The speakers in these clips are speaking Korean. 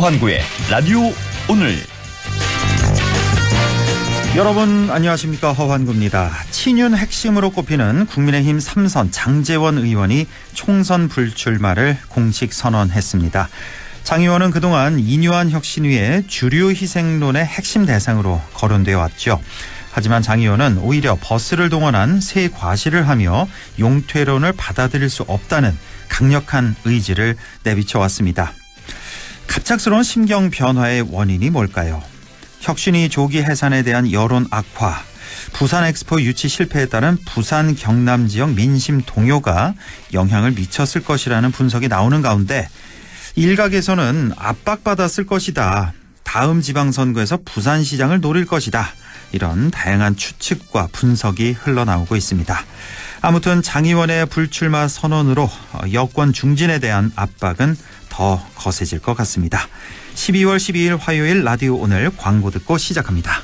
허환구의 라디오 오늘. 여러분 안녕하십니까, 허환구입니다. 친윤 핵심으로 꼽히는 국민의힘 3선 장제원 의원이 총선 불출마를 공식 선언했습니다. 장 의원은 그동안 인유한 혁신위의 주류 희생론의 핵심 대상으로 거론되어 왔죠. 하지만 장 의원은 오히려 버스를 동원한 새 과시를 하며 용퇴론을 받아들일 수 없다는 강력한 의지를 내비쳐왔습니다. 갑작스러운 심경 변화의 원인이 뭘까요? 혁신위 조기 해산에 대한 여론 악화, 부산 엑스포 유치 실패에 따른 부산 경남 지역 민심 동요가 영향을 미쳤을 것이라는 분석이 나오는 가운데 일각에서는 압박받았을 것이다, 다음 지방선거에서 부산시장을 노릴 것이다, 이런 다양한 추측과 분석이 흘러나오고 있습니다. 아무튼 장 의원의 불출마 선언으로 여권 중진에 대한 압박은 더 거세질 것 같습니다. 12월 12일 화요일 라디오 오늘 광고 듣고 시작합니다.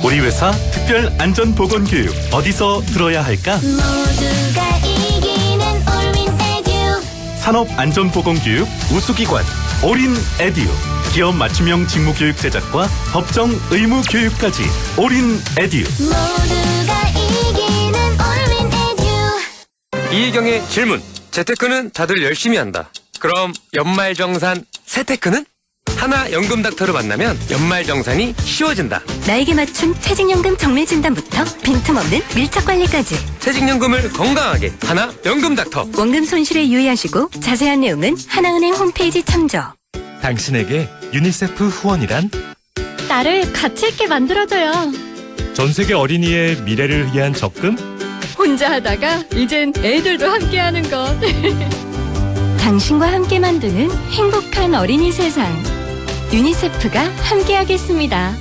우리 회사 특별 안전보건교육 어디서 들어야 할까? 모두가 이기는 올윈 에듀. 산업안전보건교육 우수기관 올인에듀. 기업 맞춤형 직무교육 제작과 법정 의무교육까지 올인에듀. 모두가 이기는 올윈 에듀. 이희경의 질문. 재테크는 다들 열심히 한다. 그럼 연말정산 세테크는? 하나 연금닥터를 만나면 연말정산이 쉬워진다. 나에게 맞춘 퇴직연금 정밀진단부터 빈틈없는 밀착관리까지. 퇴직연금을 건강하게 하나 연금닥터. 원금 손실에 유의하시고 자세한 내용은 하나은행 홈페이지 참조. 당신에게 유니세프 후원이란? 나를 가치 있게 만들어줘요. 전 세계 어린이의 미래를 위한 적금? 혼자 하다가 이젠 애들도 함께하는 것. 당신과 함께 만드는 행복한 어린이 세상. 유니세프가 함께하겠습니다.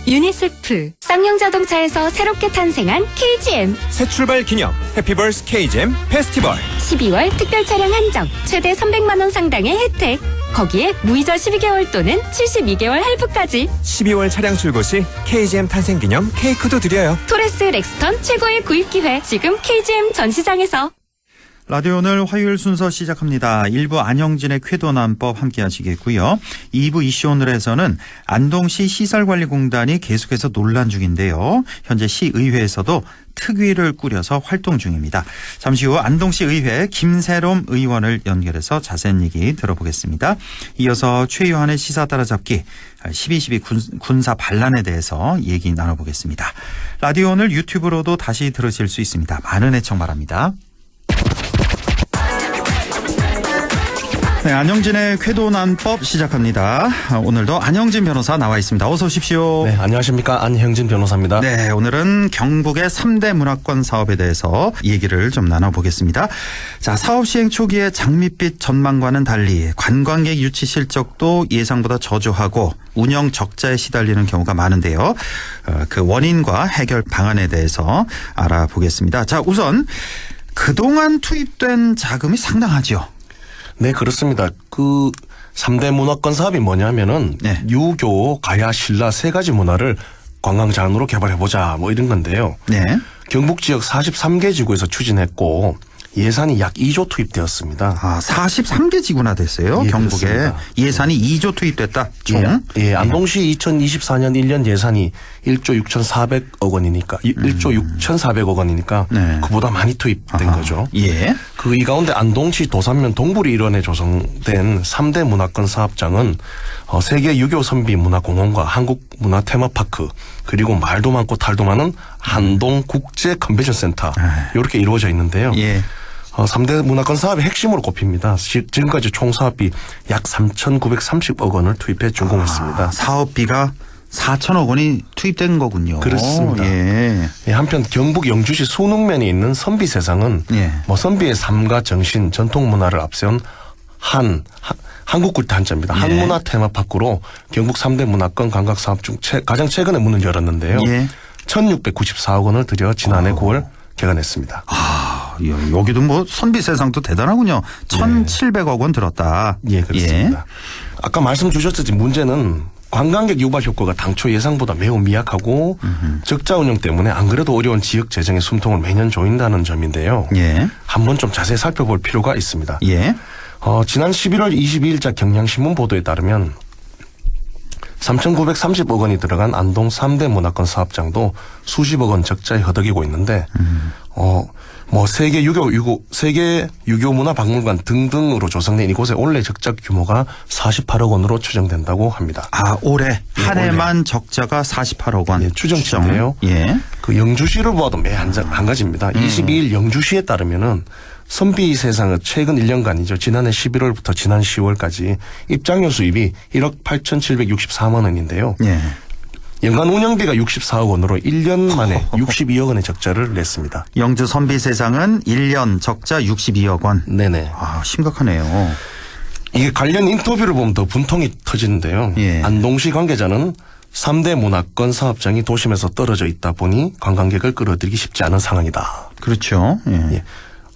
유니세프. 쌍용자동차에서 새롭게 탄생한 KGM. 새 출발 기념 해피벌스 KGM 페스티벌. 12월 특별 차량 한정. 최대 300만 원 상당의 혜택. 거기에 무이자 12개월 또는 72개월 할부까지. 12월 차량 출고 시 KGM 탄생 기념 케이크도 드려요. 토레스 렉스턴 최고의 구입 기회. 지금 KGM 전시장에서. 라디오 오늘 화요일 순서 시작합니다. 1부 안형진의 쾌도난법 함께 하시겠고요. 2부 이슈 오늘에서는 안동시 시설관리공단이 계속해서 논란 중인데요. 현재 시의회에서도 특위를 꾸려서 활동 중입니다. 잠시 후 안동시 의회 김세롬 의원을 연결해서 자세한 얘기 들어보겠습니다. 이어서 최유한의 시사 따라잡기 12.12 군사 반란에 대해서 얘기 나눠보겠습니다. 라디오 오늘 유튜브로도 다시 들으실 수 있습니다. 많은 애청 바랍니다. 네, 안영진의 쾌도난법 시작합니다. 오늘도 안영진 변호사 나와 있습니다. 어서 오십시오. 네, 안녕하십니까. 안형진 변호사입니다. 네, 오늘은 경북의 3대 문화권 사업에 대해서 얘기를 좀 나눠보겠습니다. 자, 사업 시행 초기에 장밋빛 전망과는 달리 관광객 유치 실적도 예상보다 저조하고 운영 적자에 시달리는 경우가 많은데요. 그 원인과 해결 방안에 대해서 알아보겠습니다. 자, 그동안 투입된 자금이 상당하죠. 네, 그렇습니다. 3대 문화권 사업이 뭐냐면은 유교, 가야, 신라 세 가지 문화를 관광장으로 개발해보자 이런 건데요. 네. 경북 지역 43개 지구에서 추진했고 예산이 약 2조 투입되었습니다. 43개 지구나 됐어요. 예, 경북에. 그렇습니다. 예산이 2조 투입됐다. 총. 예, 안동시 2024년 1년 예산이 1조 6,400억 원이니까 1조 6,400억 원이니까 그보다 많이 투입된 거죠. 예. 이 가운데 안동시 도산면 동부리 일원에 조성된 3대 문화권 사업장은 세계 유교 선비 문화공원과 한국 문화 테마파크 그리고 말도 많고 탈도 많은 한동 국제 컨벤션 센터 이렇게 이루어져 있는데요. 예. 3대 문화권 사업의 핵심으로 꼽힙니다. 지금까지 총 사업비 약 3,930억 원을 투입해 준공했습니다. 사업비가 4천억 원이 투입된 거군요. 그렇습니다. 예. 한편 경북 영주시 순흥면에 있는 선비세상은 선비의 삶과 정신, 전통 문화를 앞세운 한국 굴대 한자입니다. 한문화 테마파크로 경북 3대 문화권 관광사업 중 가장 최근에 문을 열었는데요. 1,694억 원을 들여 지난해 9월 개관했습니다. 여기도 선비세상도 대단하군요. 1,700억 원 들었다. 예, 그렇습니다. 아까 말씀 주셨듯이 문제는 관광객 유발 효과가 당초 예상보다 매우 미약하고 적자 운영 때문에 안 그래도 어려운 지역 재정의 숨통을 매년 조인다는 점인데요. 예. 한번 좀 자세히 살펴볼 필요가 있습니다. 예. 지난 11월 22일자 경향신문 보도에 따르면 3,930억 원이 들어간 안동 3대 문화권 사업장도 수십억 원 적자에 허덕이고 있는데 세계 유교 문화 박물관 등등으로 조성된 이곳의 올해 적자 규모가 48억 원으로 추정된다고 합니다. 아, 올해 한 해만 적자가 48억 원. 예, 추정치인데요. 예. 그 영주시를 보아도 매 한 가지입니다. 22일 영주시에 따르면은 선비 세상의 최근 1년간이죠. 지난해 11월부터 지난 10월까지 입장료 수입이 1억 8,764만 원인데요. 예. 연간 운영비가 64억 원으로 1년 만에 62억 원의 적자를 냈습니다. 영주 선비세상은 1년 적자 62억 원. 네네. 아, 심각하네요. 이게 관련 인터뷰를 보면 더 분통이 터지는데요. 예. 안동시 관계자는 3대 문화권 사업장이 도심에서 떨어져 있다 보니 관광객을 끌어들이기 쉽지 않은 상황이다. 그렇죠. 예. 예.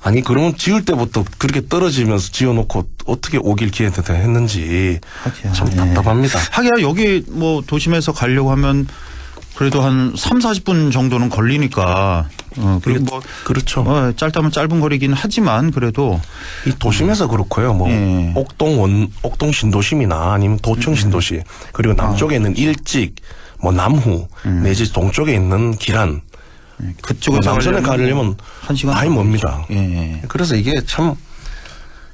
아니 그러면 지을 때부터 그렇게 떨어지면서 지어놓고 어떻게 오길 기대했는지 했는지 참 답답합니다. 하기야 여기 뭐 도심에서 가려고 하면 그래도 한 3-40분 정도는 걸리니까 그리고 뭐 그렇죠. 짧다면 짧은 거리긴 하지만 그래도 이 도심에서 그렇고요. 뭐 예. 옥동 신도심이나 아니면 도청 신도시 그리고 남쪽에 있는 일찍 뭐 남후 내지 동쪽에 있는 기란 그쪽에서 남산에 가려면 많이 멉니다. 예. 그래서 이게 참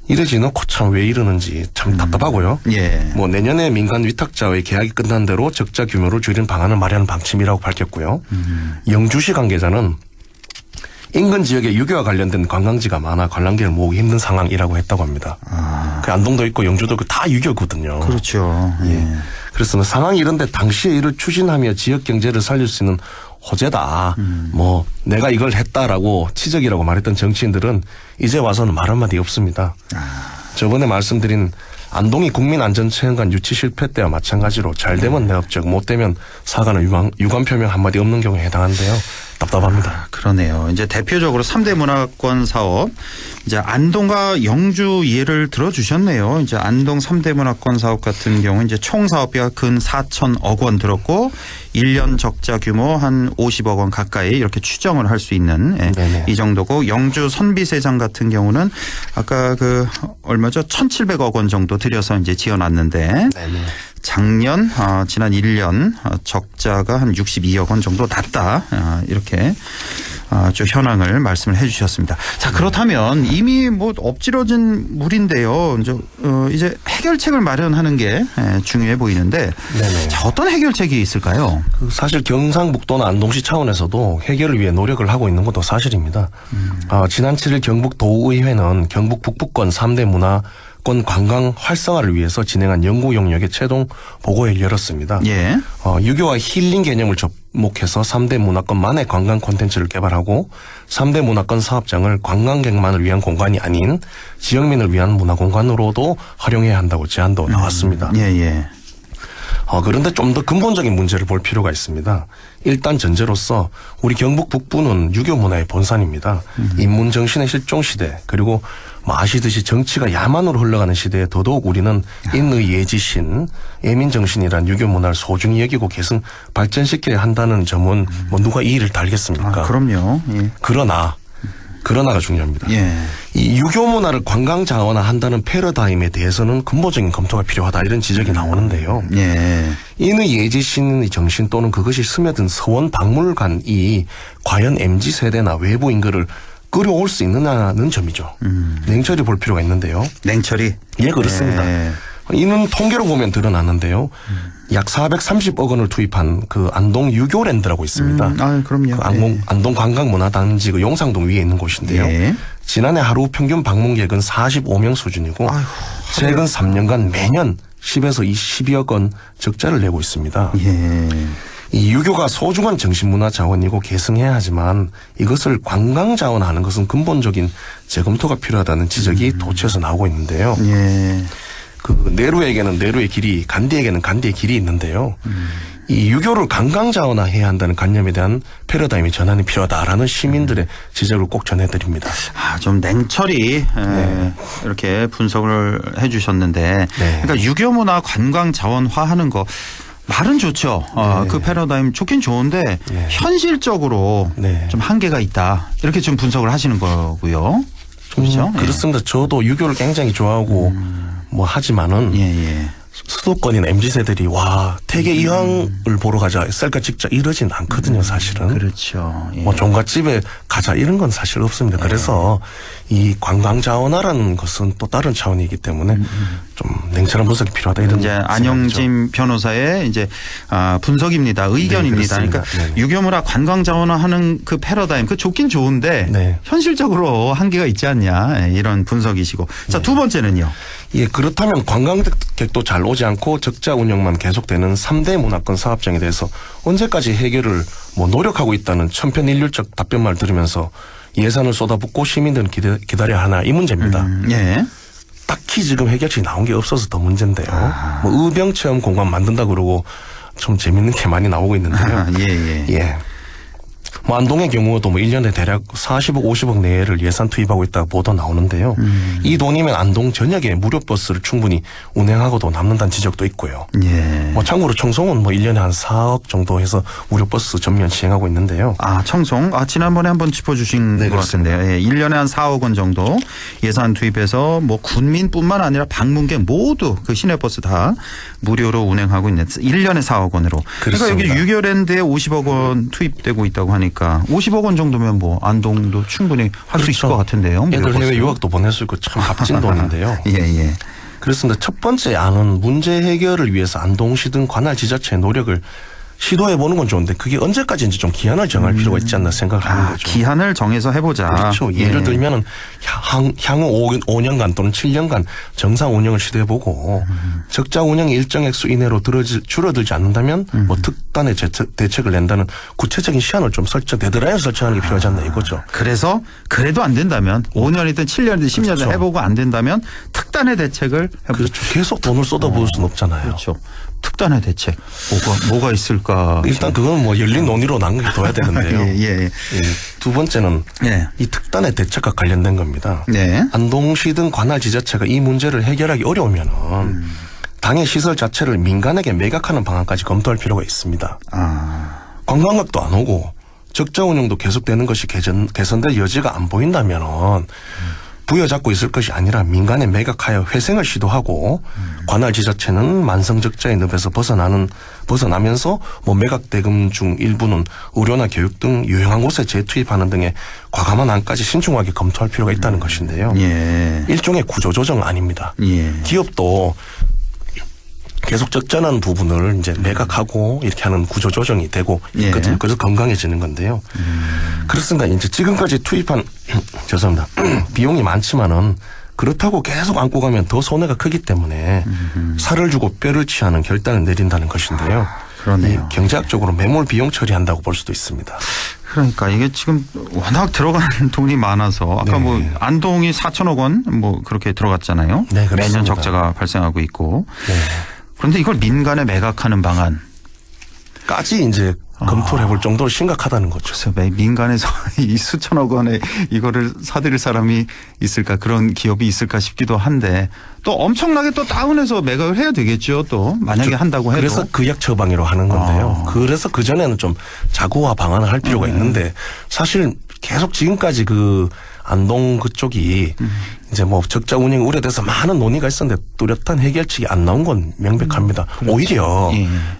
이러지 놓고 참 왜 이러는지 참 답답하고요. 예. 뭐 내년에 민간 위탁자의 계약이 끝난 대로 적자 규모를 줄이는 방안을 마련하는 방침이라고 밝혔고요. 영주시 관계자는 인근 지역에 유교와 관련된 관광지가 많아 관광객을 모으기 힘든 상황이라고 했다고 합니다. 그 안동도 있고 영주도 있고 다 유교거든요. 그렇죠. 예. 그래서 상황이 이런데 당시에 이를 추진하며 지역 경제를 살릴 수 있는 호재다. 뭐 내가 이걸 했다라고 치적이라고 말했던 정치인들은 이제 와서는 말 한마디 없습니다. 저번에 말씀드린 안동이 국민안전체험관 유치 실패 때와 마찬가지로 잘 되면 내업적 못 되면 사과는 유감 표명 한마디 없는 경우에 해당한데요. 답답합니다. 그러네요. 이제 대표적으로 3대 문화권 사업 이제 안동과 영주 예를 들어주셨네요. 이제 안동 3대 문화권 사업 같은 경우 이제 총 사업비가 근 4천억 원 들었고 1년 적자 규모 한 50억 원 가까이 이렇게 추정을 할 수 있는 이 정도고 영주 선비세상 같은 경우는 아까 그 얼마죠? 1,700억 원 정도 들여서 이제 지어놨는데 네네. 작년 지난 1년 적자가 한 62억 원 정도 났다. 이렇게 좀 현황을 말씀을 해 주셨습니다. 자, 그렇다면 이미 뭐 엎질러진 물인데요. 이제 해결책을 마련하는 게 중요해 보이는데 네네. 자, 어떤 해결책이 있을까요? 사실 경상북도나 안동시 차원에서도 해결을 위해 노력을 하고 있는 것도 사실입니다. 지난 7일 경북도의회는 경북 북부권 3대 문화권 관광 활성화를 위해서 진행한 연구 용역의 최종 보고회를 열었습니다. 예. 유교와 힐링 개념을 접목해서 3대 문화권만의 관광 콘텐츠를 개발하고 3대 문화권 사업장을 관광객만을 위한 공간이 아닌 지역민을 위한 문화공간으로도 활용해야 한다고 제안도 나왔습니다. 예. 그런데 좀 더 근본적인 문제를 볼 필요가 있습니다. 일단 전제로서 우리 경북 북부는 유교 문화의 본산입니다. 인문 정신의 실종 시대 그리고 뭐 아시듯이 정치가 야만으로 흘러가는 시대에 더더욱 우리는 인의 예지신, 예민정신이란 유교 문화를 소중히 여기고 계승 발전시켜야 한다는 점은 뭐 누가 이의를 달겠습니까? 그럼요. 예. 그러나가 중요합니다. 예. 이 유교 문화를 관광 자원화한다는 패러다임에 대해서는 근본적인 검토가 필요하다 이런 지적이 나오는데요. 예. 인의 예지신의 정신 또는 그것이 스며든 서원 박물관이 과연 MZ세대나 외부 인구를 끌어올 수 있느냐는 점이죠. 냉철히 볼 필요가 있는데요. 냉철히? 예, 그렇습니다. 이는 통계로 보면 드러나는데요. 약 430억 원을 투입한 그 안동 유교랜드라고 있습니다. 그럼요. 그 안동 관광문화단지 그 용상동 위에 있는 곳인데요. 예. 지난해 하루 평균 방문객은 45명 수준이고 최근 3년간 매년 10에서 22억 원 적자를 내고 있습니다. 예. 이 유교가 소중한 정신문화 자원이고 계승해야 하지만 이것을 관광 자원화하는 것은 근본적인 재검토가 필요하다는 지적이 도처에서 나오고 있는데요. 예. 그 내루에게는 내루의 길이, 간디에게는 간디의 길이 있는데요. 이 유교를 관광 자원화해야 한다는 관념에 대한 패러다임의 전환이 필요하다라는 시민들의 지적을 꼭 전해드립니다. 좀 냉철히 이렇게 분석을 해주셨는데, 그러니까 유교 문화 관광 자원화하는 거. 말은 좋죠. 네. 그 패러다임 좋긴 좋은데 네. 현실적으로 네. 좀 한계가 있다. 이렇게 좀 분석을 하시는 거고요. 그렇죠? 그렇습니다. 저도 유교를 굉장히 좋아하고 뭐 하지만은 예. 수도권인 MZ세들이 와 태계 이황을 보러 가자 쌀까 찍자 이러진 않거든요 사실은. 그렇죠. 예. 뭐 종갓집에 가자 이런 건 사실 없습니다. 그래서 이 관광자원화라는 것은 또 다른 차원이기 때문에 좀 냉철한 분석이 필요하다 이런 이제 생각이죠. 안영진 변호사의 이제 분석입니다. 의견입니다. 네, 그러니까 그렇습니다. 유교문화 관광자원화하는 그 패러다임 그 좋긴 좋은데 네. 현실적으로 한계가 있지 않냐 이런 분석이시고. 자, 두 번째는요. 예, 그렇다면 관광객도 잘 오지 않고 적자 운영만 계속되는 3대 문화권 사업장에 대해서 언제까지 해결을 뭐 노력하고 있다는 천편일률적 답변말 들으면서 예산을 쏟아붓고 시민들은 기다려야 하나 이 문제입니다. 예. 딱히 지금 해결책이 나온 게 없어서 더 문제인데요. 뭐 의병체험 공간 만든다 그러고 좀 재밌는 게 많이 나오고 있는데요. 예. 뭐 안동의 경우도 뭐 1년에 대략 40억, 50억 내외를 예산 투입하고 있다고 보도 나오는데요. 이 돈이면 안동 전역에 무료 버스를 충분히 운행하고도 남는다는 지적도 있고요. 예. 뭐 참고로 청송은 뭐 1년에 한 4억 정도 해서 무료 버스 전면 시행하고 있는데요. 청송. 지난번에 한번 짚어주신 네, 것 같은데요. 예, 1년에 한 4억 원 정도 예산 투입해서 뭐 군민뿐만 아니라 방문객 모두 그 시내버스 다 무료로 운행하고 있는 1년에 4억 원으로. 그러니까 여기 그렇습니다. 유교랜드에 50억 원 투입되고 있다고 하니까 50억 원 정도면 뭐 안동도 충분히 할 수 있을 것 같은데요. 애들 해외 유학도 보낼 수 있고 참 값진 돈인데요. 예. 그렇습니다. 첫 번째 안은 문제 해결을 위해서 안동시 등 관할 지자체의 노력을 시도해보는 건 좋은데 그게 언제까지인지 좀 기한을 정할 필요가 있지 않나 생각을 하는 거죠. 기한을 정해서 해보자. 그렇죠. 예를 들면은 향후 5년간 또는 7년간 정상 운영을 시도해보고 적자 운영이 일정 액수 이내로 줄어들지 않는다면 뭐 특단의 대책을 낸다는 구체적인 시한을 좀 데드라인을 설정하는 게 필요하지 않나 이거죠. 그래서 그래도 안 된다면 5년이든 7년이든 10년이든 그렇죠. 해보고 안 된다면 특단의 대책을 해보자. 그렇죠. 계속 돈을 쏟아부을 수는 없잖아요. 그렇죠. 특단의 대책 뭐가 있을까? 일단 그건 뭐 열린 논의로 남겨둬야 되는데요. 예. 두 번째는 예. 이 특단의 대책과 관련된 겁니다. 네. 안동시 등 관할 지자체가 이 문제를 해결하기 어려우면은 당의 시설 자체를 민간에게 매각하는 방안까지 검토할 필요가 있습니다. 관광객도 안 오고 적자 운영도 계속되는 것이 개선될 여지가 안 보인다면은 부여잡고 있을 것이 아니라 민간에 매각하여 회생을 시도하고 관할 지자체는 만성적자의 늪에서 벗어나면서 뭐 매각 대금 중 일부는 의료나 교육 등 유용한 곳에 재투입하는 등의 과감한 안까지 신중하게 검토할 필요가 있다는 것인데요. 예. 일종의 구조조정 아닙니다. 예. 기업도 계속 적자난 부분을 이제 매각하고 이렇게 하는 구조조정이 되고 있거든요. 그래서 건강해지는 건데요. 그렇습니다. 이제 지금까지 투입한 죄송합니다. 비용이 많지만은 그렇다고 계속 안고 가면 더 손해가 크기 때문에 살을 주고 뼈를 취하는 결단을 내린다는 것인데요. 그러네요. 경제학적으로 매몰 비용 처리한다고 볼 수도 있습니다. 그러니까 이게 지금 워낙 들어가는 돈이 많아서 아까 뭐 안동이 4천억 원 뭐 그렇게 들어갔잖아요. 네, 그렇습니다. 매년 적자가 발생하고 있고. 네. 그런데 이걸 민간에 매각하는 방안. 까지 이제 검토를 해볼 정도로 심각하다는 거죠. 그래서 민간에서 이 수천억 원에 이거를 사들일 사람이 있을까, 그런 기업이 있을까 싶기도 한데 또 엄청나게 또 다운해서 매각을 해야 되겠죠. 또 만약에 한다고 해도. 그래서 그약 처방으로 하는 건데요. 그래서 그전에는 좀 자구화 방안을 할 필요가 있는데 사실 계속 지금까지 그 안동 그쪽이 이제 뭐 적자 운영이 우려돼서 많은 논의가 있었는데 뚜렷한 해결책이 안 나온 건 명백합니다. 그렇죠. 오히려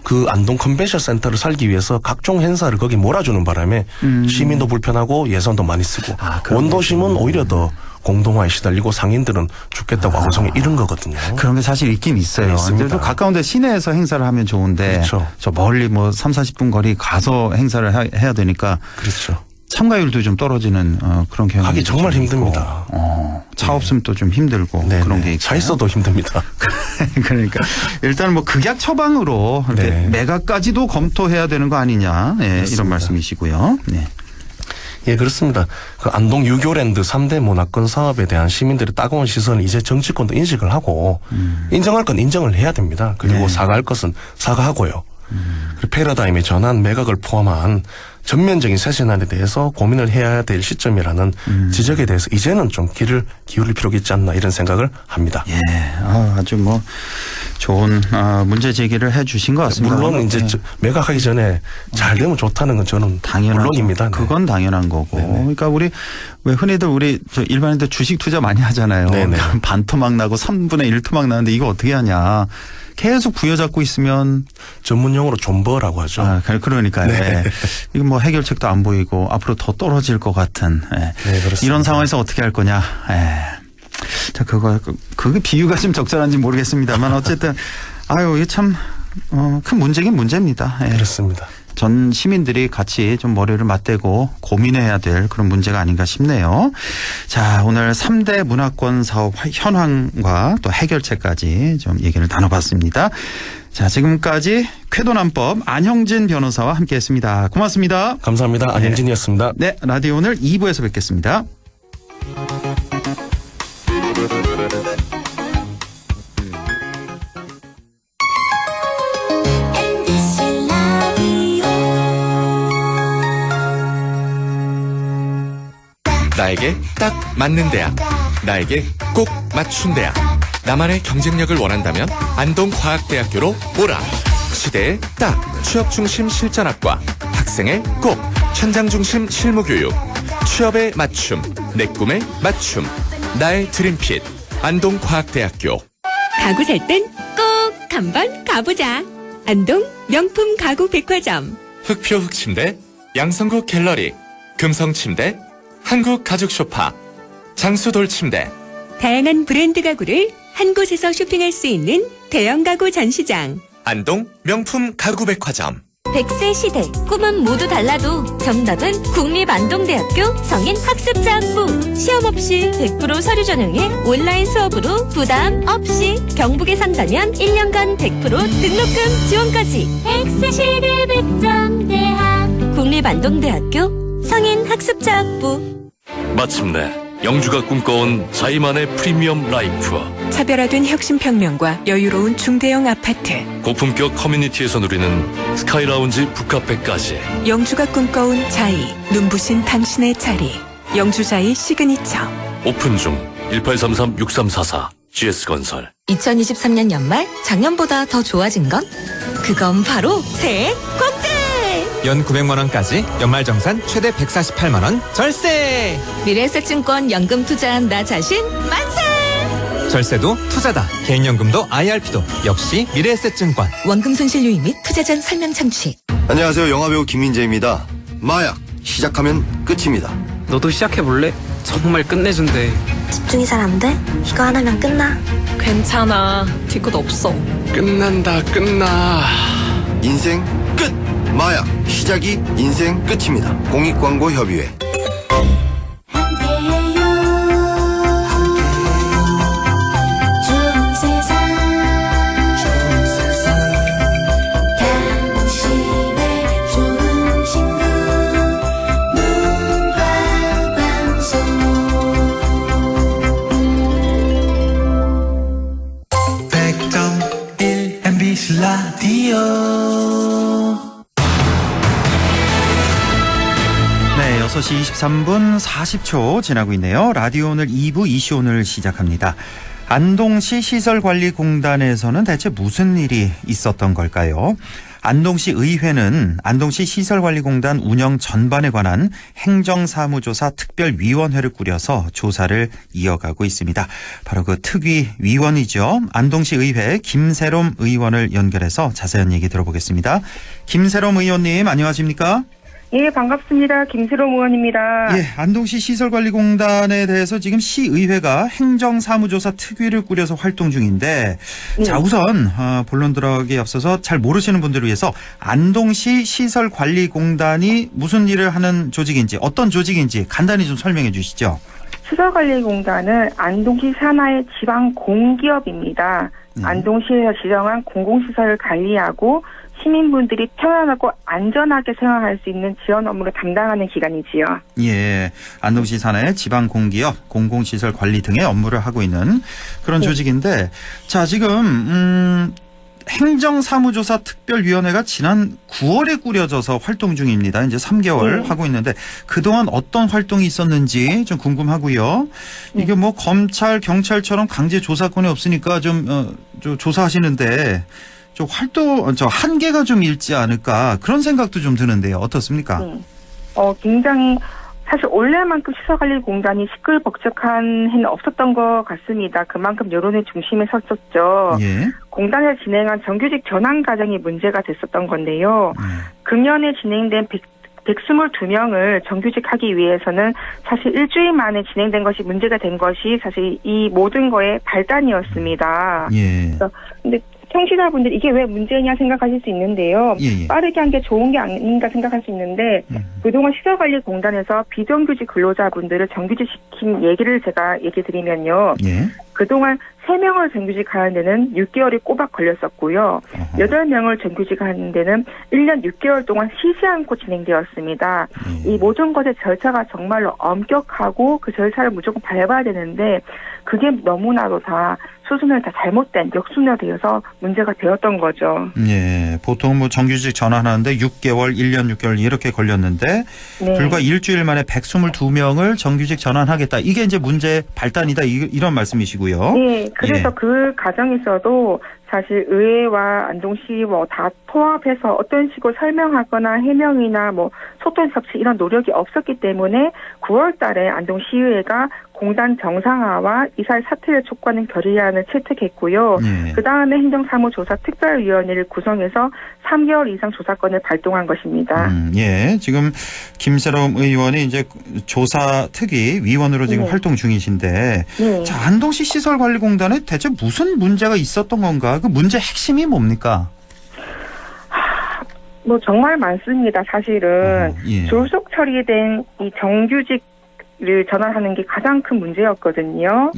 그 안동 컨벤션 센터를 살기 위해서 각종 행사를 거기 몰아주는 바람에 시민도 불편하고 예산도 많이 쓰고 원도심은 오히려 더 공동화에 시달리고 상인들은 죽겠다고 아우성에 이런 거거든요. 그런 게 사실 있긴 있어요. 있습니다. 또 가까운 데 시내에서 행사를 하면 좋은데 그렇죠. 저 멀리 뭐 3, 40분 거리 가서 행사를 해야 되니까 그렇죠. 참가율도 좀 떨어지는 그런 경향이 하기 정말 힘듭니다. 차 없으면 또 좀 힘들고 네네. 그런 게 있고. 차 있어도 힘듭니다. 그러니까 일단 뭐 극약 처방으로 이렇게 네. 매각까지도 검토해야 되는 거 아니냐, 이런 말씀이시고요. 네. 예, 그렇습니다. 그 안동 유교랜드 3대 문화권 사업에 대한 시민들의 따가운 시선을 이제 정치권도 인식을 하고 인정할 건 인정을 해야 됩니다. 그리고 사과할 것은 사과하고요. 그리고 패러다임의 전환 매각을 포함한 전면적인 쇄신안에 대해서 고민을 해야 될 시점이라는 지적에 대해서 이제는 좀 귀를 기울일 필요가 있지 않나 이런 생각을 합니다. 예, 아주 뭐 좋은 문제 제기를 해주신 것 같습니다. 물론 이제 매각하기 전에 잘 되면 좋다는 건 저는 당연하죠. 물론입니다. 네. 그건 당연한 거고. 네네. 그러니까 우리 왜 흔히들 우리 일반인들 주식 투자 많이 하잖아요. 네네. 반토막 나고 3분의 1 토막 나는데 이거 어떻게 하냐. 계속 부여잡고 있으면 전문용어로 존버라고 하죠. 그러니까요. 네. 예. 이거 뭐 해결책도 안 보이고 앞으로 더 떨어질 것 같은. 예. 네, 그렇습니다. 이런 상황에서 어떻게 할 거냐. 자, 그게 비유가 좀 적절한지 모르겠습니다만 어쨌든 이게 참 큰 문제긴 문제입니다. 예. 그렇습니다. 전 시민들이 같이 좀 머리를 맞대고 고민해야 될 그런 문제가 아닌가 싶네요. 자, 오늘 3대 문화권 사업 현황과 또 해결책까지 좀 얘기를 나눠봤습니다. 자, 지금까지 쾌도난법 안형진 변호사와 함께했습니다. 고맙습니다. 감사합니다. 안현진이었습니다. 네, 라디오 오늘 2부에서 뵙겠습니다. MBC 라디오 나에게 딱 맞는 대학, 나에게 꼭 맞춘 대학. 나만의 경쟁력을 원한다면 안동과학대학교로 오라. 시대에 딱 취업 중심 실전학과, 학생의 꼭 현장 중심 실무교육, 취업에 맞춤, 내 꿈에 맞춤, 나의 드림핏 안동과학대학교. 가구 살 땐 꼭 한번 가보자. 안동 명품 가구 백화점. 흑표 흑침대, 양성국 갤러리, 금성침대, 한국가죽소파, 장수돌침대. 다양한 브랜드 가구를 한 곳에서 쇼핑할 수 있는 대형 가구 전시장. 안동 명품 가구백화점. 100세 시대 꿈은 모두 달라도 정답은 국립안동대학교 성인학습자학부. 시험 없이 100% 서류 전형에 온라인 수업으로 부담 없이 경북에 산다면 1년간 100% 등록금 지원까지. 100세 시대 백점대학 국립안동대학교 성인학습자학부. 마침내 영주가 꿈꿔온 자이만의 프리미엄 라이프. 차별화된 혁신평면과 여유로운 중대형 아파트. 고품격 커뮤니티에서 누리는 스카이라운지 북카페까지. 영주가 꿈꿔온 자이, 눈부신 당신의 자리. 영주자이 시그니처. 오픈 중 1833-6344 GS건설. 2023년 연말 작년보다 더 좋아진 건? 그건 바로 새 공제! 연 900만 원까지 연말정산 최대 148만 원 절세. 미래에셋증권 연금 투자한 나 자신 만세! 절세도 투자다. 개인연금도 IRP도 역시 미래에셋증권. 원금 손실 유의 및 투자 전 설명 청취. 안녕하세요. 영화배우 김민재입니다. 마약 시작하면 끝입니다. 너도 시작해볼래? 정말 끝내준대. 집중이 잘 안 돼? 이거 하나면 끝나. 괜찮아. 뒤끝 없어. 끝난다, 끝나. 인생 끝! 마약 시작이 인생 끝입니다. 공익광고협의회. 좋은 세상 당신의 좋은 친구 문화방송. MBC 라디오. 네, 6시 23분 40초 지나고 있네요. 라디오 오늘 2부 이슈 오늘 시작합니다. 안동시 시설관리공단에서는 대체 무슨 일이 있었던 걸까요? 안동시 의회는 안동시 시설관리공단 운영 전반에 관한 행정사무조사 특별위원회를 꾸려서 조사를 이어가고 있습니다. 바로 그 특위위원이죠. 안동시 의회 김세롬 의원을 연결해서 자세한 얘기 들어보겠습니다. 김세롬 의원님 안녕하십니까? 예, 반갑습니다. 김세롬 의원입니다. 예, 안동시 시설관리공단에 대해서 지금 시의회가 행정사무조사 특위를 꾸려서 활동 중인데, 자, 우선 본론 들어가기에 앞서서 잘 모르시는 분들을 위해서 안동시 시설관리공단이 무슨 일을 하는 조직인지, 어떤 조직인지 간단히 좀 설명해 주시죠. 시설관리공단은 안동시 산하의 지방 공기업입니다. 안동시에서 지정한 공공시설을 관리하고 시민분들이 편안하고 안전하게 생활할 수 있는 지원 업무를 담당하는 기관이지요. 예, 안동시 산하의 지방 공기업, 공공시설 관리 등의 업무를 하고 있는 그런 조직인데, 자, 지금 행정사무조사 특별위원회가 지난 9월에 꾸려져서 활동 중입니다. 이제 3개월 하고 있는데 그동안 어떤 활동이 있었는지 좀 궁금하고요. 이게 뭐 검찰, 경찰처럼 강제 조사권이 없으니까 좀 조사하시는데 좀 한계가 좀 있지 않을까 그런 생각도 좀 드는데요. 어떻습니까? 굉장히 사실 원래만큼 시설관리공단이 시끌벅적한 해는 없었던 것 같습니다. 그만큼 여론의 중심에 섰었죠. 예. 공단에서 진행한 정규직 전환 과정이 문제가 됐었던 건데요. 금년에 진행된 122명을 정규직하기 위해서는 사실 일주일 만에 진행된 것이 문제가 된 것이 사실 이 모든 거의 발단이었습니다. 예. 근데 청취자분들이 이게 왜 문제냐 생각하실 수 있는데요. 빠르게 한 게 좋은 게 아닌가 생각할 수 있는데 그동안 시설관리공단에서 비정규직 근로자분들을 정규직시킨 얘기를 제가 얘기 드리면요. 그동안 3명을 정규직하는 데는 6개월이 꼬박 걸렸었고요. 8명을 정규직하는 데는 1년 6개월 동안 쉬지 않고 진행되었습니다. 이 모든 것의 절차가 정말로 엄격하고 그 절차를 무조건 밟아야 되는데 그게 너무나도 다 수순을 다 잘못된 역순화되어서 문제가 되었던 거죠. 예, 보통 뭐 정규직 전환하는데 6개월, 1년 6개월 이렇게 걸렸는데 불과 일주일 만에 122명을 정규직 전환하겠다. 이게 이제 문제 발단이다 이런 말씀이시고요. 네, 그래서 그 과정에서도 사실 의회와 안동시 뭐 다 통합해서 어떤 식으로 설명하거나 해명이나 뭐 소통 섭취 이런 노력이 없었기 때문에 9월 달에 안동시의회가 공단 정상화와 이사의 사퇴를 촉구하는 결의안을 채택했고요. 그다음에 행정사무조사 특별위원회를 구성해서 3개월 이상 조사권을 발동한 것입니다. 예, 지금 김세롬 의원이 이제 조사 특위 위원으로 지금 활동 중이신데 자, 안동시 시설관리공단에 대체 무슨 문제가 있었던 건가? 그 문제 핵심이 뭡니까? 뭐 정말 많습니다. 사실은 졸속 처리된 이 정규직을 전환하는 게 가장 큰 문제였거든요.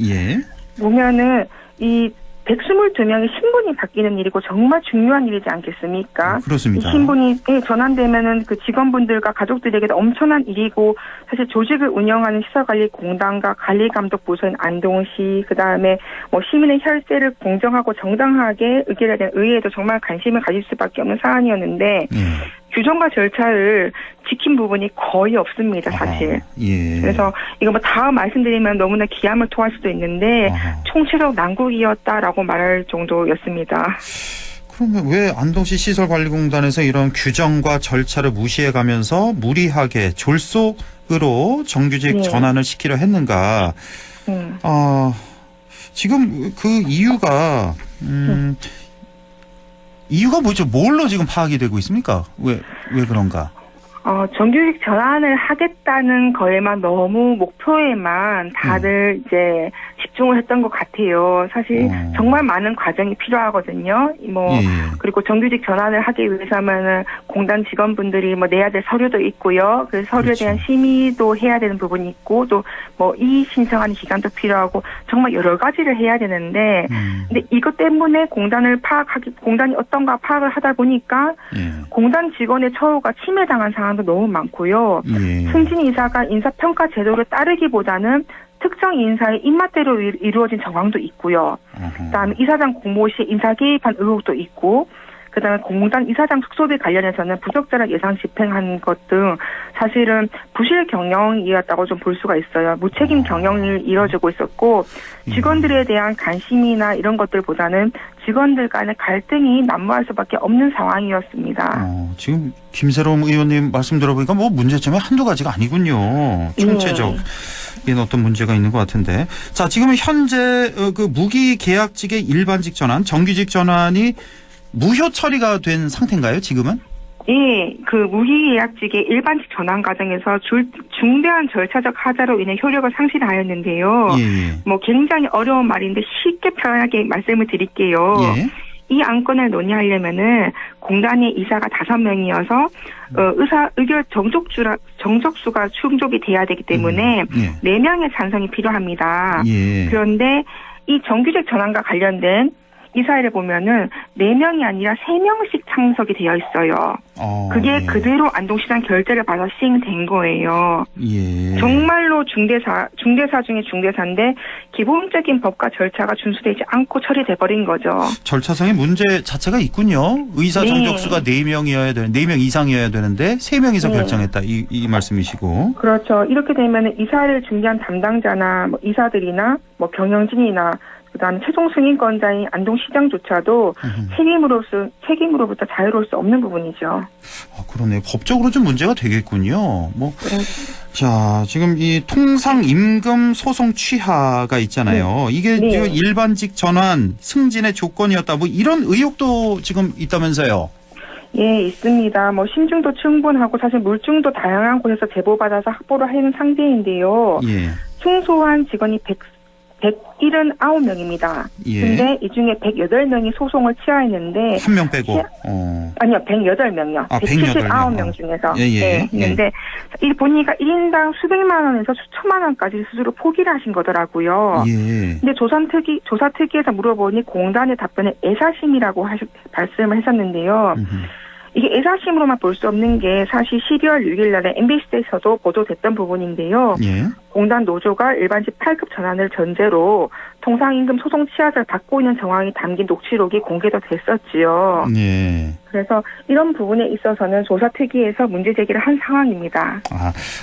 보면은 이 122명의 신분이 바뀌는 일이고 정말 중요한 일이지 않겠습니까? 그렇습니다. 이 신분이 전환되면은 그 직원분들과 가족들에게도 엄청난 일이고 사실 조직을 운영하는 시설관리공단과 관리감독부서인 안동시 그다음에 뭐 시민의 혈세를 공정하고 정당하게 의결해야 되는 의회에도 정말 관심을 가질 수밖에 없는 사안이었는데 규정과 절차를 지킨 부분이 거의 없습니다, 사실. 그래서 이거 뭐 다음 말씀드리면 너무나 기함을 토할 수도 있는데 총체적 난국이었다라고 말할 정도였습니다. 그러면 왜 안동시 시설관리공단에서 이런 규정과 절차를 무시해가면서 무리하게 졸속으로 정규직 전환을 시키려 했는가? 지금 그 이유가 이유가 뭐죠? 뭘로 지금 파악이 되고 있습니까? 왜 그런가? 정규직 전환을 하겠다는 거에만 너무 목표에만 다들 이제 집중을 했던 것 같아요. 사실 정말 많은 과정이 필요하거든요. 그리고 정규직 전환을 하기 위해서면은 공단 직원분들이 뭐 내야 될 서류도 있고요. 그 서류에 대한 심의도 해야 되는 부분이 있고 또 뭐 이의 신청하는 기간도 필요하고 정말 여러 가지를 해야 되는데 근데 이것 때문에 공단이 어떤가 파악을 하다 보니까 공단 직원의 처우가 침해당한 상황도 너무 많고요. 승진 이사가 인사평가 제도를 따르기보다는 특정 인사의 입맛대로 이루어진 정황도 있고요. 그다음에 이사장 공모 시 인사 개입한 의혹도 있고 그다음에 공단 이사장 숙소비 관련해서는 부적절한 예상 집행한 것 등 사실은 부실 경영이었다고 좀 볼 수가 있어요. 무책임 경영이 이뤄지고 있었고 직원들에 대한 관심이나 이런 것들보다는 직원들 간의 갈등이 난무할 수밖에 없는 상황이었습니다. 지금 김세롬 의원님 말씀 들어보니까 뭐 문제점이 한두 가지가 아니군요. 총체적인 어떤 문제가 있는 것 같은데. 자, 지금 현재 그 무기계약직의 일반직 전환, 정규직 전환이 무효 처리가 된 상태인가요, 지금은? 예, 그 무기계약직의 일반직 전환 과정에서 중대한 절차적 하자로 인해 효력을 상실하였는데요. 뭐 굉장히 어려운 말인데 쉽게 편하게 말씀을 드릴게요. 이 안건을 논의하려면은 공단의 이사가 5명이어서 의결 정적수가 충족이 돼야 되기 때문에 4명의 찬성이 필요합니다. 그런데 이 정규직 전환과 관련된 이사회를 보면은 4명이 아니라 3명씩 참석이 되어 있어요. 그게 예. 그대로 안동시장 결재를 받아 시행된 거예요. 예. 정말로 중대사 중에 중대사인데 기본적인 법과 절차가 준수되지 않고 처리돼 버린 거죠. 절차상의 문제 자체가 있군요. 의사 네. 정족수가 4명 이상이어야 되는데 3명이서 네. 결정했다. 이 말씀이시고. 그렇죠. 이렇게 되면 이사를 중개한 담당자나 뭐 이사들이나 뭐 경영진이나 그다음에 최종 승인권자인 안동시장조차도 책임으로부터 자유로울 수 없는 부분이죠. 그러네. 법적으로 좀 문제가 되겠군요. 자, 지금 이 통상 임금 소송 취하가 있잖아요. 이게 네. 지금 일반직 전환 승진의 조건이었다. 뭐 이런 의혹도 지금 있다면서요. 예, 있습니다. 뭐 심증도 충분하고 사실 물증도 다양한 곳에서 제보받아서 확보를 하는 상태인데요. 예. 승소한 직원이 179명입니다. 예. 근데 이 중에 108명이 소송을 취하했는데 한 명 빼고. 아니요, 108명요. 179명 중에서. 했는데 이 보니까 1인당 수백만 원에서 수천만 원까지 스스로 포기를 하신 거더라고요. 예. 근데 조사 특위에서 물어보니 공단의 답변에 애사심이라고 말씀을 하셨는데요. 이게 애사심으로만 볼 수 없는 게 사실 12월 6일 날에 MBC에서도 보도됐던 부분인데요. 예. 공단 노조가 일반직 8급 전환을 전제로 통상임금 소송 취하를 받고 있는 정황이 담긴 녹취록이 공개도 됐었지요. 예. 그래서 이런 부분에 있어서는 조사 특위에서 문제 제기를 한 상황입니다.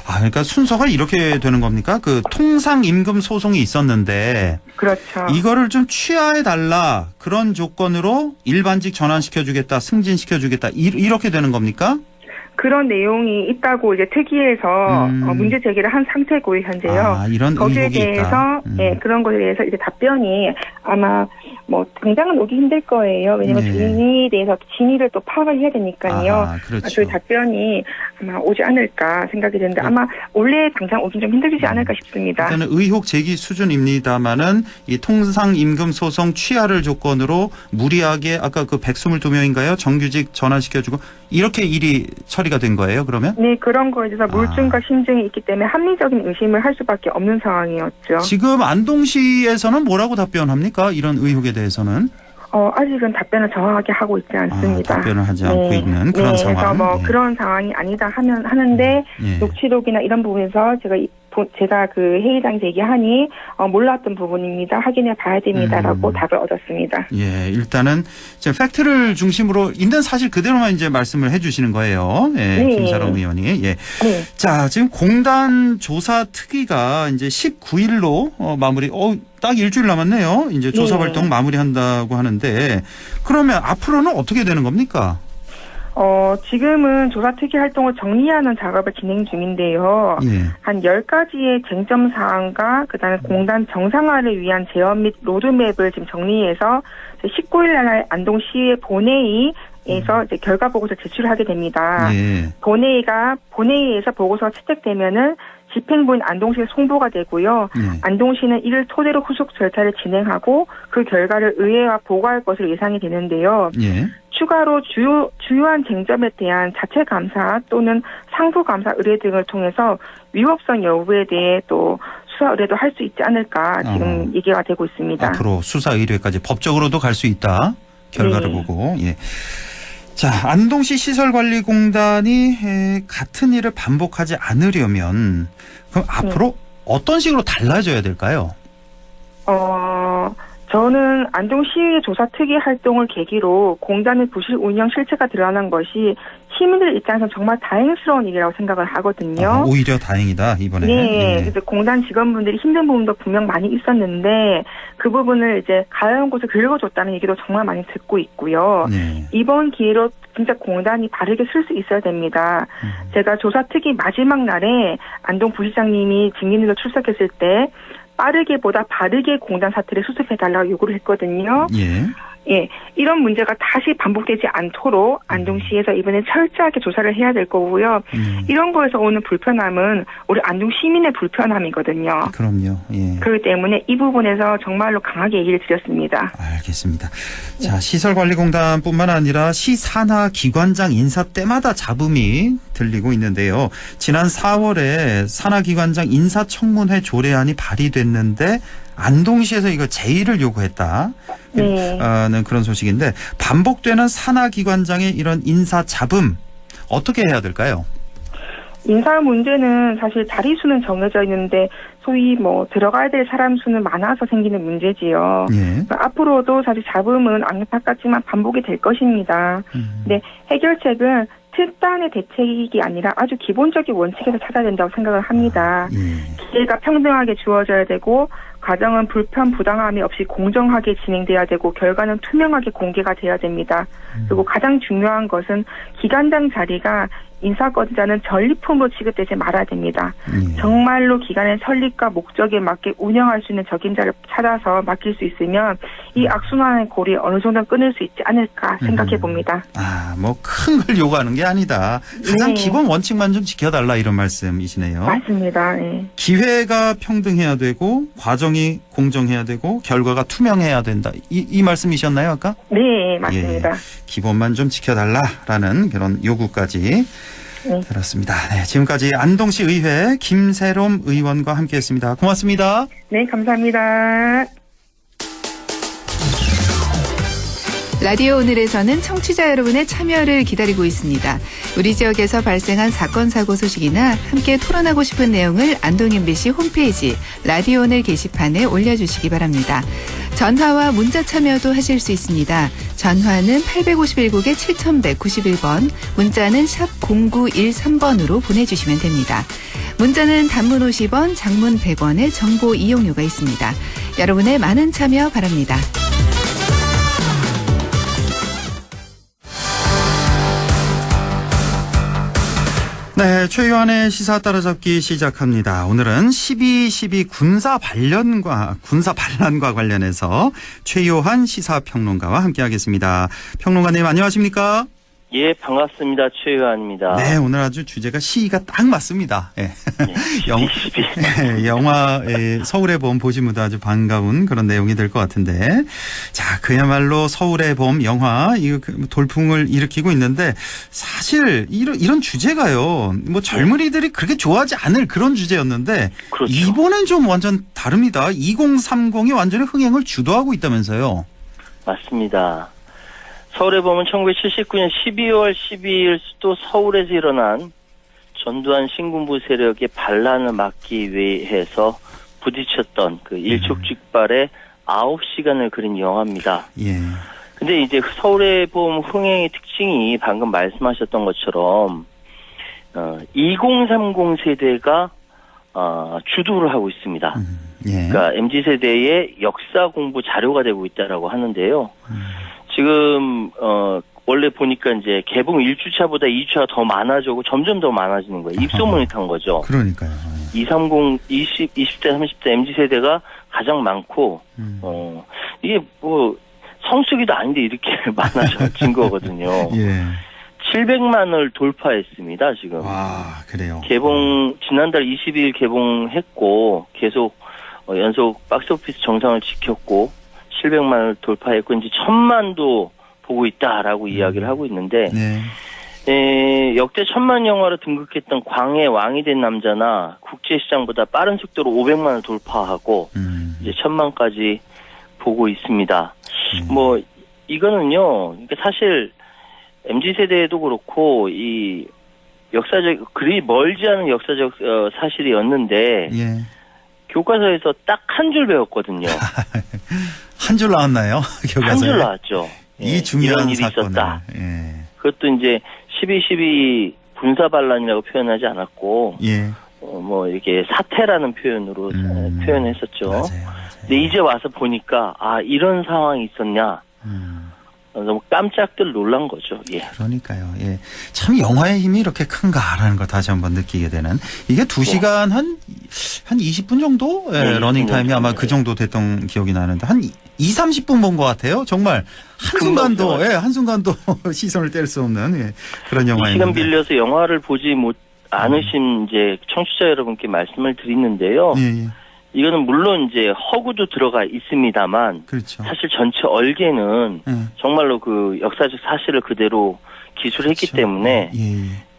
그러니까 순서가 이렇게 되는 겁니까? 그 통상 임금 소송이 있었는데 그렇죠. 이거를 좀 취하해달라 그런 조건으로 일반직 전환시켜주겠다, 승진시켜주겠다 이렇게 되는 겁니까? 그런 내용이 있다고 이제 특위에서 문제 제기를 한 상태고요, 현재요. 이런 거기에 의혹이 대해서 있다. 그런 것에 대해서 이제 답변이 아마 뭐 당장은 오기 힘들 거예요. 왜냐하면 주인에 대해서 진위를 또 파악을 해야 되니까요. 그렇죠. 그 답변이 아마 오지 않을까 생각이 되는데 아마 원래 당장 오긴 좀 힘들지 않을까 싶습니다. 일단은 의혹 제기 수준입니다만은 이 통상 임금 소송 취하를 조건으로 무리하게 아까 그 122명인가요? 정규직 전환시켜주고 이렇게 일이 처리가 된 거예요, 그러면? 네, 그런 거에 대해서 물증과 심증이 있기 때문에 합리적인 의심을 할 수밖에 없는 상황이었죠. 지금 안동시에서는 뭐라고 답변합니까? 이런 의혹에 대해서는? 아직은 답변을 정확하게 하고 있지 않습니다. 답변을 하지 않고 있는 그런 상황. 그래서 그런 상황이 아니다 하는데 녹취록이나 이런 부분에서 제가 그 회의장에서 얘기하니 몰랐던 부분입니다. 확인해 봐야 됩니다라고 답을 얻었습니다. 예, 일단은 이제 팩트를 중심으로 있는 사실 그대로만 이제 말씀을 해주시는 거예요. 예, 네. 김사롱 의원이. 예. 네. 자, 지금 공단 조사 특위가 이제 19일로 마무리. 딱 일주일 남았네요. 이제 조사 활동 마무리한다고 하는데 그러면 앞으로는 어떻게 되는 겁니까? 지금은 조사 특위 활동을 정리하는 작업을 진행 중인데요. 한 10가지의 쟁점 사항과 그다음에 공단 정상화를 위한 제언 및 로드맵을 지금 정리해서 19일 날 안동시의 본회의에서 이제 결과 보고서 제출을 하게 됩니다. 본회의에서 보고서가 채택되면은 집행부인 안동시에 송부가 되고요. 안동시는 이를 토대로 후속 절차를 진행하고 그 결과를 의회와 보고할 것으로 예상이 되는데요. 추가로 주요한 쟁점에 대한 자체 감사 또는 상부 감사 의뢰 등을 통해서 위법성 여부에 대해 또 수사 의뢰도 할 수 있지 않을까 지금 얘기가 되고 있습니다. 앞으로 수사 의뢰까지 법적으로도 갈 수 있다. 결과를 보고. 예. 자, 안동시 시설관리공단이 같은 일을 반복하지 않으려면 그럼 앞으로 어떤 식으로 달라져야 될까요? 저는 안동시의 조사 특위 활동을 계기로 공단의 부실 운영 실체가 드러난 것이 시민들 입장에서 정말 다행스러운 일이라고 생각을 하거든요. 오히려 다행이다, 이번에. 네. 그래서 공단 직원분들이 힘든 부분도 분명 많이 있었는데 그 부분을 이제 가려운 곳을 긁어줬다는 얘기도 정말 많이 듣고 있고요. 이번 기회로 진짜 공단이 바르게 쓸 수 있어야 됩니다. 제가 조사 특위 마지막 날에 안동 부시장님이 증인으로 출석했을 때 빠르게보다 바르게 공단 사태를 수습해달라고 요구를 했거든요. 예, 이런 문제가 다시 반복되지 않도록 안동시에서 이번에 철저하게 조사를 해야 될 거고요. 이런 거에서 오는 불편함은 우리 안동 시민의 불편함이거든요. 그럼요. 예. 그렇기 때문에 이 부분에서 정말로 강하게 얘기를 드렸습니다. 알겠습니다. 자, 시설관리공단뿐만 아니라 시 산하 기관장 인사 때마다 잡음이 들리고 있는데요. 지난 4월에 산하기관장 인사청문회 조례안이 발의됐는데 안동시에서 이거 제의를 요구했다. 네. 는 그런 소식인데 반복되는 산하기관장의 이런 인사 잡음 어떻게 해야 될까요? 인사 문제는 사실 자리 수는 정해져 있는데 소위 뭐 들어가야 될 사람 수는 많아서 생기는 문제지요. 예. 그러니까 앞으로도 사실 잡음은 안타깝지만 반복이 될 것입니다. 근데 해결책은 특단의 대책이 아니라 아주 기본적인 원칙에서 찾아야 된다고 생각을 합니다. 기회가 평등하게 주어져야 되고 과정은 불편 부당함이 없이 공정하게 진행돼야 되고 결과는 투명하게 공개가 돼야 됩니다. 그리고 가장 중요한 것은 기관장 자리가 인사권자는 전리품으로 취급되지 말아야 됩니다. 정말로 기관의 설립과 목적에 맞게 운영할 수 있는 적임자를 찾아서 맡길 수 있으면 이 악순환의 고리 어느 정도 끊을 수 있지 않을까 생각해 봅니다. 뭐 큰 걸 요구하는 게 아니다. 가장 기본 원칙만 좀 지켜달라 이런 말씀이시네요. 맞습니다. 네. 기회가 평등해야 되고 과정이 공정해야 되고 결과가 투명해야 된다. 이 말씀이셨나요 아까? 네, 맞습니다. 예, 기본만 좀 지켜달라라는 그런 요구까지 들었습니다. 네, 지금까지 안동시 의회 김세롬 의원과 함께했습니다. 고맙습니다. 네, 감사합니다. 라디오 오늘에서는 청취자 여러분의 참여를 기다리고 있습니다. 우리 지역에서 발생한 사건 사고 소식이나 함께 토론하고 싶은 내용을 안동 MBC 홈페이지 라디오 오늘 게시판에 올려주시기 바랍니다. 전화와 문자 참여도 하실 수 있습니다. 전화는 851국에 7191번, 문자는 샵 0913번으로 보내주시면 됩니다. 문자는 단문 50원, 장문 100원의 정보 이용료가 있습니다. 여러분의 많은 참여 바랍니다. 네, 최유한의 시사 따라잡기 시작합니다. 오늘은 12.12 군사 반란과 관련해서 최유한 시사평론가와 함께하겠습니다. 평론가님 안녕하십니까? 예, 반갑습니다. 최유한입니다. 네, 오늘 아주 주제가 시가 딱 맞습니다. 네. 영화의 서울의 봄 보신 분도 아주 반가운 그런 내용이 될 것 같은데, 자, 그야말로 서울의 봄 영화 이거 돌풍을 일으키고 있는데 사실 이런 주제가요, 뭐 젊은이들이 그렇게 좋아하지 않을 그런 주제였는데 그렇죠. 이번엔 좀 완전 다릅니다. 2030이 완전히 흥행을 주도하고 있다면서요? 맞습니다. 서울의 봄은 1979년 12월 12일 수도 서울에서 일어난 전두환 신군부 세력의 반란을 막기 위해서 부딪혔던 그 일촉즉발의 9시간을 그린 영화입니다. 예. 근데 이제 서울의 봄 흥행의 특징이 방금 말씀하셨던 것처럼 2030 세대가 주도를 하고 있습니다. 예. 그러니까 MZ세대의 역사 공부 자료가 되고 있다라고 하는데요. 지금 원래 보니까 이제 개봉 1주차보다 2주차가 더 많아지고 점점 더 많아지는 거예요. 입소문이 탄 거죠. 그러니까요. 20, 20대, 30대 MZ세대가 가장 많고 이게 뭐 성수기도 아닌데 이렇게 많아진 거거든요. 예. 700만을 돌파했습니다, 지금. 와, 그래요. 지난달 22일 개봉했고 계속 연속 박스오피스 정상을 지켰고 700만을 돌파했고 이제 1000만도 보고 있다라고 이야기를 하고 있는데 역대 1000만 영화로 등극했던 광해 왕이 된 남자나 국제시장보다 빠른 속도로 500만을 돌파하고 이제 1000만까지 보고 있습니다. 뭐 이거는요, 그러니까 사실 MZ세대에도 그렇고 이 역사적 그리 멀지 않은 역사적 사실이었는데 교과서에서 딱 한 줄 배웠거든요. 한 줄 나왔나요? 교과서에? 한 줄 나왔죠. 이 중요한 이런 일이 사건을. 있었다. 그것도 이제 12.12 군사반란이라고 표현하지 않았고 뭐 이렇게 사태라는 표현으로 표현했었죠. 맞아요. 근데 이제 와서 보니까 이런 상황이 있었냐. 너무 깜짝들 놀란 거죠. 예. 그러니까요. 예. 참 영화의 힘이 이렇게 큰가라는 거 다시 한번 느끼게 되는. 이게 2시간 한 20분 정도? 예, 러닝 타임이 아마 그 정도 됐던 기억이 나는데 한 20-30분 본 것 같아요. 정말 한순간도 시선을 뗄 수 없는 그런 영화입니다. 시간 빌려서 영화를 보지 않으신 이제 청취자 여러분께 말씀을 드리는데요. 이거는 물론 이제 허구도 들어가 있습니다만 그렇죠. 사실 전체 얼개는 정말로 그 역사적 사실을 그대로 기술했기 때문에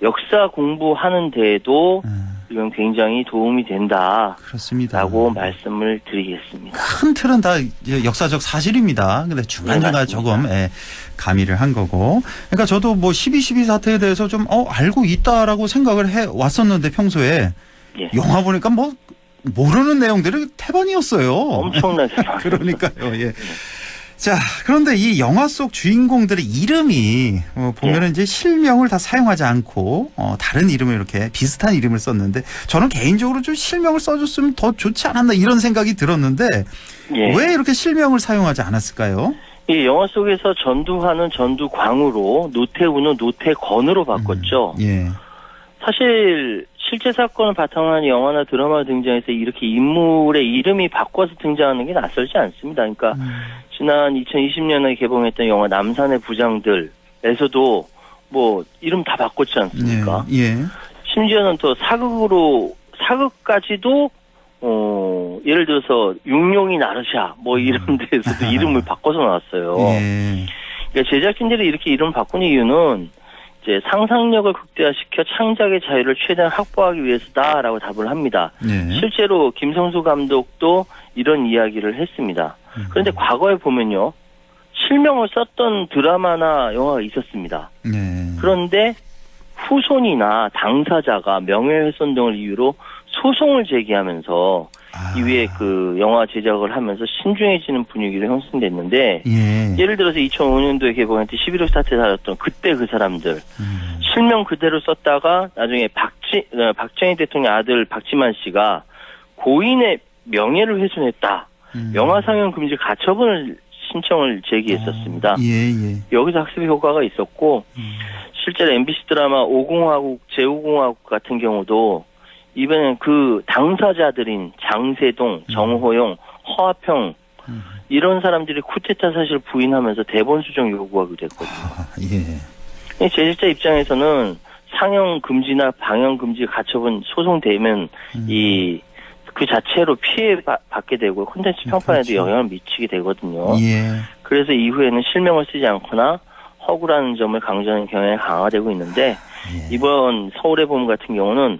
역사 공부하는 데에도 이건 굉장히 도움이 된다. 그렇습니다. 라고 말씀을 드리겠습니다. 큰 틀은 다 역사적 사실입니다. 근데 중간중간 조금 가미를 한 거고. 그러니까 저도 뭐 12.12 사태에 대해서 좀 알고 있다라고 생각을 해 왔었는데 평소에 영화 보니까 뭐 모르는 내용들이 태반이었어요. 엄청나게 그러니까요. 예. 자, 그런데 이 영화 속 주인공들의 이름이 보면은 이제 실명을 다 사용하지 않고 다른 이름을 이렇게 비슷한 이름을 썼는데 저는 개인적으로 좀 실명을 써줬으면 더 좋지 않았나 이런 생각이 들었는데 왜 이렇게 실명을 사용하지 않았을까요? 이 영화 속에서 전두환은 전두광으로 노태우는 노태건으로 바꿨죠. 사실 실제 사건을 바탕으로 한 영화나 드라마 등장해서 이렇게 인물의 이름이 바꿔서 등장하는 게 낯설지 않습니다. 그러니까 지난 2020년에 개봉했던 영화 남산의 부장들에서도 뭐 이름 다 바꿨지 않습니까? 심지어는 또 사극까지도 예를 들어서 육룡이 나르샤 뭐 이런 데서도 이름을 바꿔서 나왔어요. 그러니까 제작진들이 이렇게 이름 바꾸는 이유는 이제 상상력을 극대화시켜 창작의 자유를 최대한 확보하기 위해서다라고 답을 합니다. 실제로 김성수 감독도 이런 이야기를 했습니다. 그런데 과거에 보면요. 실명을 썼던 드라마나 영화가 있었습니다. 그런데 후손이나 당사자가 명예훼손 등을 이유로 소송을 제기하면서 이후에 그 영화 제작을 하면서 신중해지는 분위기로 형성됐는데 예를 들어서 2005년도에 개봉했던 11월 사태 사였던 그때 그 사람들 실명 그대로 썼다가 나중에 박정희 대통령 아들 박지만 씨가 고인의 명예를 훼손했다. 영화 상영 금지 가처분을 신청을 제기했었습니다. 여기서 학습 효과가 있었고 실제로 MBC 드라마 5공화국 제5공화국 같은 경우도 이번엔 그 당사자들인 장세동, 정호용, 허화평 이런 사람들이 쿠데타 사실을 부인하면서 대본 수정 요구하기도 했거든요. 제작자 입장에서는 상영 금지나 방영 금지 가처분 소송되면 그 자체로 피해 받게 되고 콘텐츠 평판에도 영향을 미치게 되거든요. 그래서 이후에는 실명을 쓰지 않거나 허구라는 점을 강조하는 경향이 강화되고 있는데 이번 서울의 봄 같은 경우는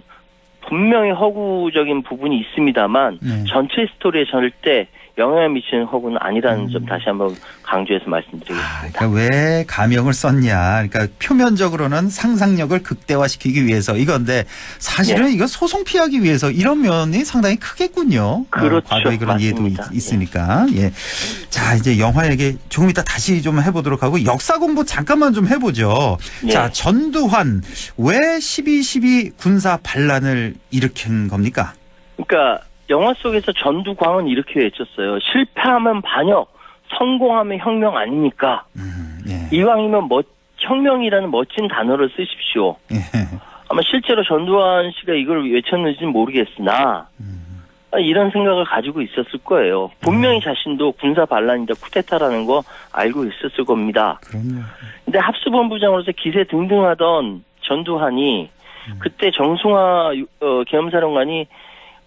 분명히 허구적인 부분이 있습니다만 전체 스토리에 절대 영향을 미치는 허구는 아니라는 점 다시 한번 강조해서 말씀드리겠습니다. 그러니까 왜 가명을 썼냐. 그러니까 표면적으로는 상상력을 극대화시키기 위해서 이건데 사실은 이거 소송 피하기 위해서 이런 면이 상당히 크겠군요. 그렇죠. 과거에 그런 맞습니다. 예도 있으니까. 자, 이제 영화 얘기 조금 이따 다시 좀 해보도록 하고 역사 공부 잠깐만 좀 해보죠. 자, 전두환 왜 12.12 군사 반란을 일으킨 겁니까? 그러니까 영화 속에서 전두광은 이렇게 외쳤어요. 실패하면 반역, 성공하면 혁명 아닙니까? 이왕이면 혁명이라는 멋진 단어를 쓰십시오. 아마 실제로 전두환 씨가 이걸 외쳤는지는 모르겠으나 이런 생각을 가지고 있었을 거예요. 분명히 자신도 군사 반란이다, 쿠데타라는 거 알고 있었을 겁니다. 근데 합수본부장으로서 기세 등등하던 전두환이 그때 정승화 계엄사령관이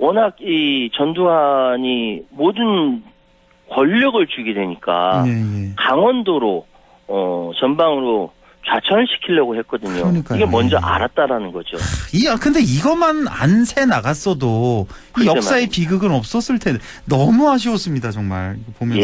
워낙 이 전두환이 모든 권력을 주게 되니까 강원도로 전방으로 좌천을 시키려고 했거든요. 이게 먼저 알았다라는 거죠. 근데 이것만 안 새 나갔어도 이 역사의 비극은 없었을 텐데 너무 아쉬웠습니다. 정말 보면서.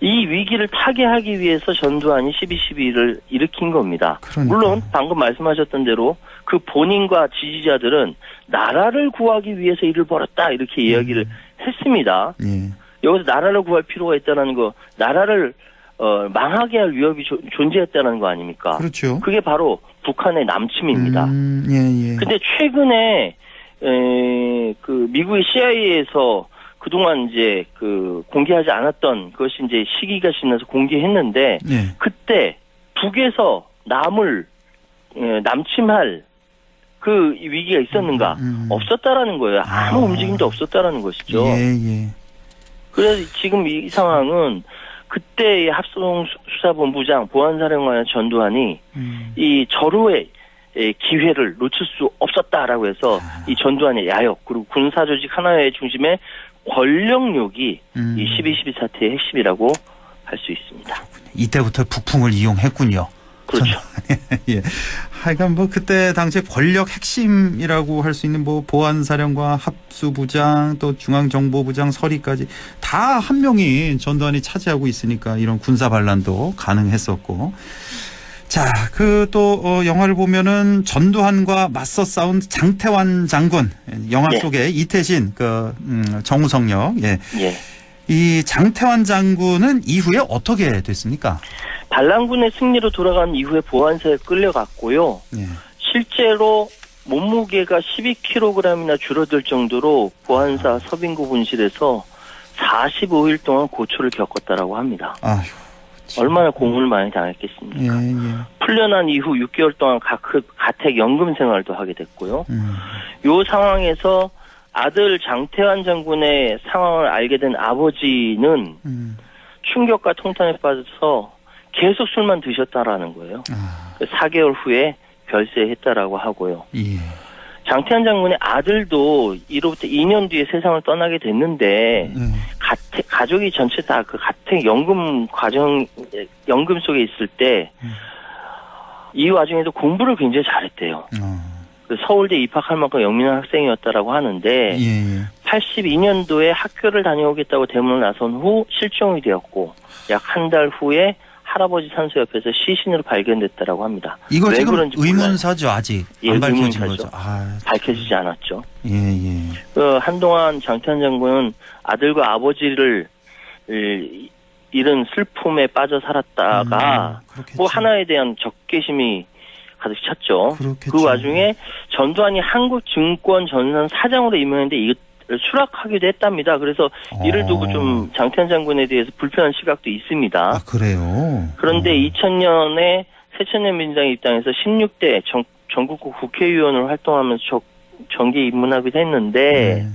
이 위기를 타개하기 위해서 전두환이 12.12를 일으킨 겁니다. 물론 방금 말씀하셨던 대로 그 본인과 지지자들은 나라를 구하기 위해서 일을 벌였다 이렇게 이야기를 했습니다. 여기서 나라를 구할 필요가 있다는 거, 나라를 망하게 할 위협이 존재했다는 거 아닙니까? 그렇죠. 그게 바로 북한의 남침입니다. 근데 최근에 그 미국의 CIA에서 그동안 이제 그 공개하지 않았던 그것이 이제 시기가 지나서 공개했는데 그때 북에서 남을 남침할 그 위기가 있었는가? 없었다라는 거예요. 아무 움직임도 없었다라는 것이죠. 그래서 지금 이 상황은 그때의 합동수사본부장 보안사령관 전두환이 이 절호의 기회를 놓칠 수 없었다라고 해서 이 전두환의 야욕 그리고 군사조직 하나의 중심의 권력욕이 이 12.12 사태의 핵심이라고 할 수 있습니다. 이때부터 북풍을 이용했군요. 그렇죠. 하여간 뭐 그때 당시에 권력 핵심이라고 할 수 있는 뭐 보안사령관, 합수부장, 또 중앙정보부장, 서리까지 다 한 명이 전두환이 차지하고 있으니까 이런 군사 반란도 가능했었고. 자, 그 또 영화를 보면은 전두환과 맞서 싸운 장태환 장군, 영화 예. 속에 이태신 정우성 역, 예. 예. 이 장태환 장군은 이후에 어떻게 됐습니까? 반란군의 승리로 돌아간 이후에 보안사에 끌려갔고요. 예. 실제로 몸무게가 12kg이나 줄어들 정도로 보안사 서빙구 분실에서 45일 동안 고초를 겪었다라고 합니다. 아휴. 얼마나 고문을 많이 당했겠습니까? 예, 예. 풀려난 이후 6개월 동안 가택 연금 생활도 하게 됐고요. 요 상황에서 아들 장태환 장군의 상황을 알게 된 아버지는 충격과 통탄에 빠져서 계속 술만 드셨다라는 거예요. 4개월 후에 별세했다라고 하고요. 예. 장태환 장군의 아들도 이로부터 2년 뒤에 세상을 떠나게 됐는데 가족이 전체 다 그 가택 연금 속에 있을 때 이 와중에도 공부를 굉장히 잘했대요. 그 서울대 입학할 만큼 영민한 학생이었다라고 하는데 82년도에 학교를 다녀오겠다고 대문을 나선 후 실종이 되었고 약 한 달 후에 할아버지 산소 옆에서 시신으로 발견됐다라고 합니다. 이거 왜 지금 그런지 의문사죠, 아직. 예, 안 밝혀진 의문사죠. 거죠. 아, 밝혀지지 않았죠. 예, 예. 한동안 장태환 장군은 아들과 아버지를 잃은 슬픔에 빠져 살았다가 뭐 하나에 대한 적개심이 가득 찼죠. 그 와중에 전두환이 한국증권 전산 사장으로 임명했는데 이것을 수락하기도 했답니다. 그래서 이를 두고 좀 장태환 장군에 대해서 불편한 시각도 있습니다. 아, 그래요? 그런데 2000년에 새천년 민주당 입당해서 16대 전국구 국회의원으로 활동하면서 정계에 입문하기도 했는데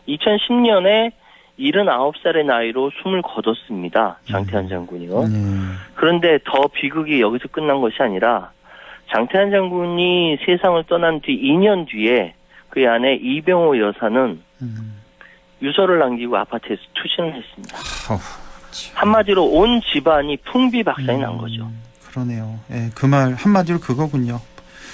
2010년에 79살의 나이로 숨을 거뒀습니다. 장태환 장군이요. 그런데 더 비극이 여기서 끝난 것이 아니라 장태환 장군이 세상을 떠난 뒤 2년 뒤에 그의 아내 이병호 여사는 유서를 남기고 아파트에서 투신을 했습니다. 한마디로 온 집안이 풍비박산이 난 거죠. 그러네요. 예, 그 말 한마디로 그거군요.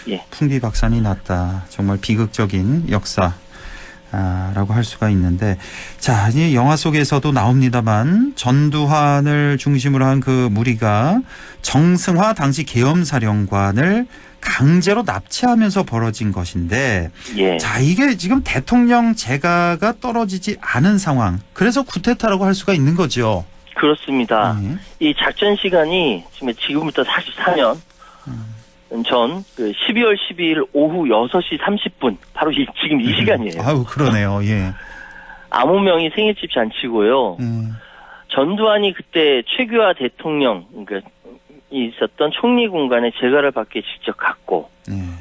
예. 풍비박산이 났다. 정말 비극적인 역사라고 할 수가 있는데, 자, 이 영화 속에서도 나옵니다만 전두환을 중심으로 한 그 무리가 정승화 당시 계엄사령관을 강제로 납치하면서 벌어진 것인데, 예. 자, 이게 지금 대통령 재가가 떨어지지 않은 상황, 그래서 쿠데타라고 할 수가 있는 거죠. 그렇습니다. 이 작전 시간이 지금부터 44년 전 12월 12일 오후 6시 30분 바로 지금 이 시간이에요. 아우, 그러네요. 예. 암호명이 생일집 잔치고요. 전두환이 그때 최규하 대통령 그러니까 있었던 총리공간에 재가를 받기에 직접 갔고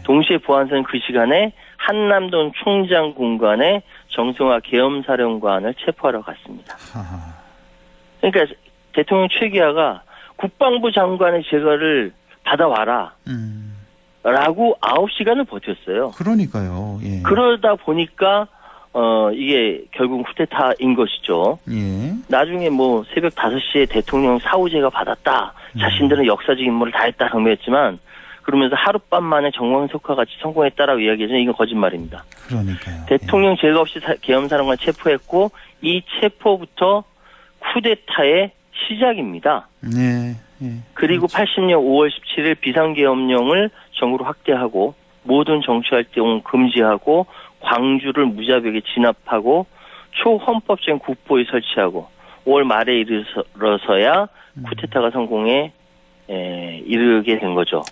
동시에 보안사는 그 시간에 한남동 총장 공간에 정승화 계엄사령관을 체포하러 갔습니다. 그러니까 대통령 최규하가 국방부 장관의 재가를 받아와라 라고 9시간을 버텼어요. 그러니까요. 예. 그러다 보니까 이게 결국 쿠데타인 것이죠. 예. 나중에 뭐 새벽 5시에 대통령 사후제가 받았다. 자신들은 역사적 임무를 다했다 강조했지만 그러면서 하룻밤 만에 정광석화 같이 성공했다라고 이야기하지만 이건 거짓말입니다. 그러니까요. 대통령 제가 없이 계엄사령관 체포했고 이 체포부터 쿠데타의 시작입니다. 네. 예. 그리고 80년 5월 17일 비상계엄령을 전국으로 확대하고 모든 정치활동 금지하고 광주를 무자비하게 진압하고 초헌법적인 국보에 설치하고 5월 말에 이르러서야 쿠데타가 성공에 이르게 된 거죠.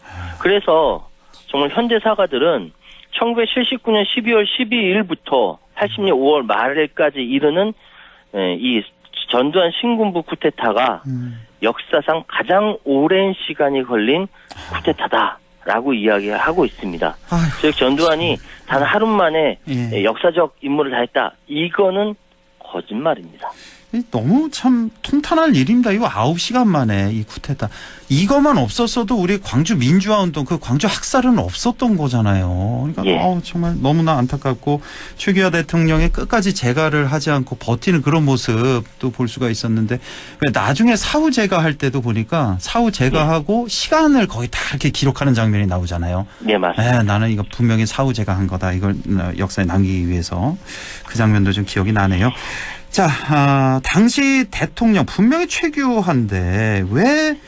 그래서 정말 현대 사가들은 1979년 12월 12일부터 80년 5월 말까지 이르는 이 전두환 신군부 쿠데타가 역사상 가장 오랜 시간이 걸린 쿠데타다라고 이야기하고 있습니다. 즉 전두환이 단 하루 만에 역사적 임무를 다했다. 이거는 거짓말입니다. 너무 참 통탄할 일입니다. 이거 9시간 만에 이 쿠데타. 이것만 없었어도 우리 광주 민주화 운동, 그 광주 학살은 없었던 거잖아요. 그러니까 예. 정말 너무나 안타깝고 최규하 대통령이 끝까지 재가를 하지 않고 버티는 그런 모습도 볼 수가 있었는데 나중에 사후 재가할 때도 보니까 사후 재가하고 시간을 거의 다 이렇게 기록하는 장면이 나오잖아요. 네, 맞습니다. 나는 이거 분명히 사후 재가한 거다. 이걸 역사에 남기기 위해서 그 장면도 좀 기억이 나네요. 자, 당시 대통령 분명히 최규하인데 왜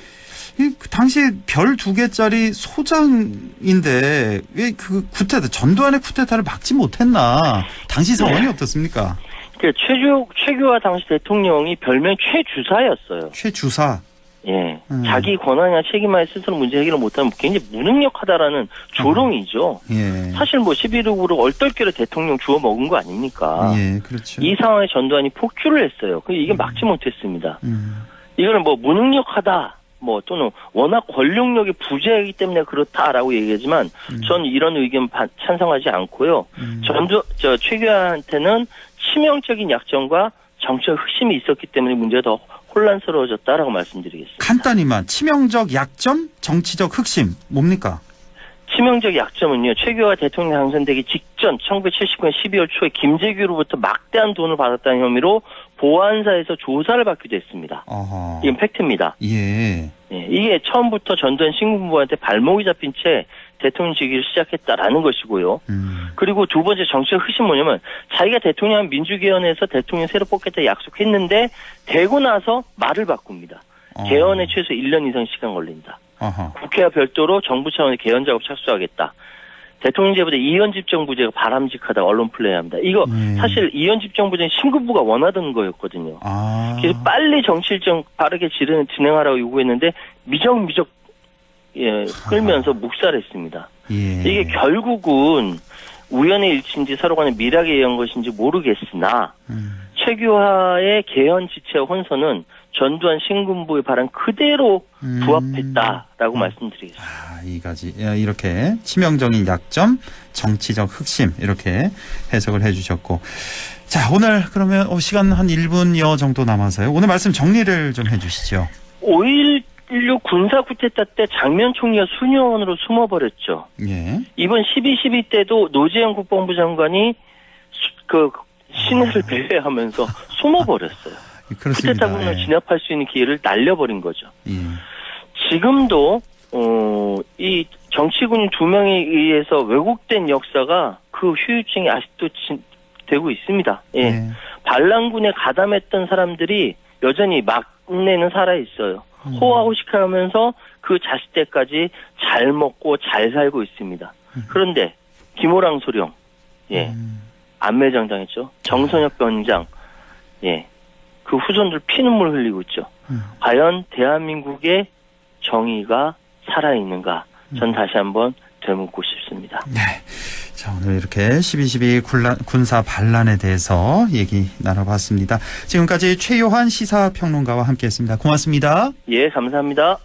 당시 별 2개짜리 소장인데 왜 그 쿠데타 전두환의 쿠데타를 막지 못했나? 당시 상황이 어떻습니까? 그 최규하 당시 대통령이 별명 최주사였어요. 최주사. 예, 자기 권한이나 책임하에 스스로 문제 해결을 못하면 굉장히 무능력하다라는 조롱이죠. 예. 사실 뭐 11.6으로 얼떨결에 대통령 주워 먹은 거 아닙니까? 예, 그렇죠. 이 상황에 전두환이 폭주를 했어요. 이게 막지 못했습니다. 이거는 뭐 무능력하다, 뭐 또는 워낙 권력력이 부재하기 때문에 그렇다라고 얘기하지만 전 이런 의견 찬성하지 않고요. 최규하한테는 치명적인 약점과 정치적 흑심이 있었기 때문에 문제가 더 혼란스러워졌다라고 말씀드리겠습니다. 간단히만 치명적 약점, 정치적 흑심 뭡니까? 치명적 약점은요. 최규하 대통령 당선되기 직전 1979년 12월 초에 김재규로부터 막대한 돈을 받았다는 혐의로 보안사에서 조사를 받기도 했습니다. 어허. 이건 팩트입니다. 예. 예, 이게 처음부터 전두환 신군부한테 발목이 잡힌 채 대통령직을 시작했다라는 것이고요. 그리고 두 번째 정치적 흑심 뭐냐면 자기가 대통령 민주개헌에서 대통령 새로 뽑겠다 약속했는데 되고 나서 말을 바꿉니다. 개헌에 최소 1년 이상 시간 걸린다. 국회와 별도로 정부 차원의 개헌 작업 착수하겠다. 대통령제보다 이현집정부제가 바람직하다 언론 플레이합니다. 이거 사실 이현집정부제는 신군부가 원하던 거였거든요. 그래서 빨리 정치 일정 빠르게 진행하라고 요구했는데 미적 끌면서 묵살했습니다. 예. 이게 결국은 우연의 일치인지 서로 간에 밀하게 의한 것인지 모르겠으나 최규하의 개헌 지체와 혼선은 전두환 신군부의 바람 그대로 부합했다라고 말씀드리겠습니다. 이 가지 이렇게 치명적인 약점, 정치적 흑심 이렇게 해석을 해주셨고, 자 오늘 그러면 시간 한 1분여 정도 남아서요. 오늘 말씀 정리를 좀 해주시죠. 5.16 군사 쿠데타 때 장면 총리가 수녀원으로 숨어버렸죠. 예. 이번 12.12 때도 노재현 국방부 장관이 그 신해를 배회하면서 숨어버렸어요. 쿠데타 군을 진압할 수 있는 기회를 날려버린 거죠. 예. 지금도 이 정치군 2명에 의해서 왜곡된 역사가 그 후유증이 아직도 되고 있습니다. 예. 반란군에 가담했던 사람들이 여전히 막내는 살아있어요. 호화호식하면서 그 자식 때까지 잘 먹고 잘 살고 있습니다. 그런데 김호랑 소령, 예, 안매장당했죠. 정선혁 변장, 예, 그 후손들 피눈물 흘리고 있죠. 과연 대한민국의 정의가 살아있는가? 전 다시 한번 되묻고 싶습니다. 네. 자, 오늘 이렇게 12.12 군사 반란에 대해서 얘기 나눠봤습니다. 지금까지 최요한 시사평론가와 함께했습니다. 고맙습니다. 예, 감사합니다.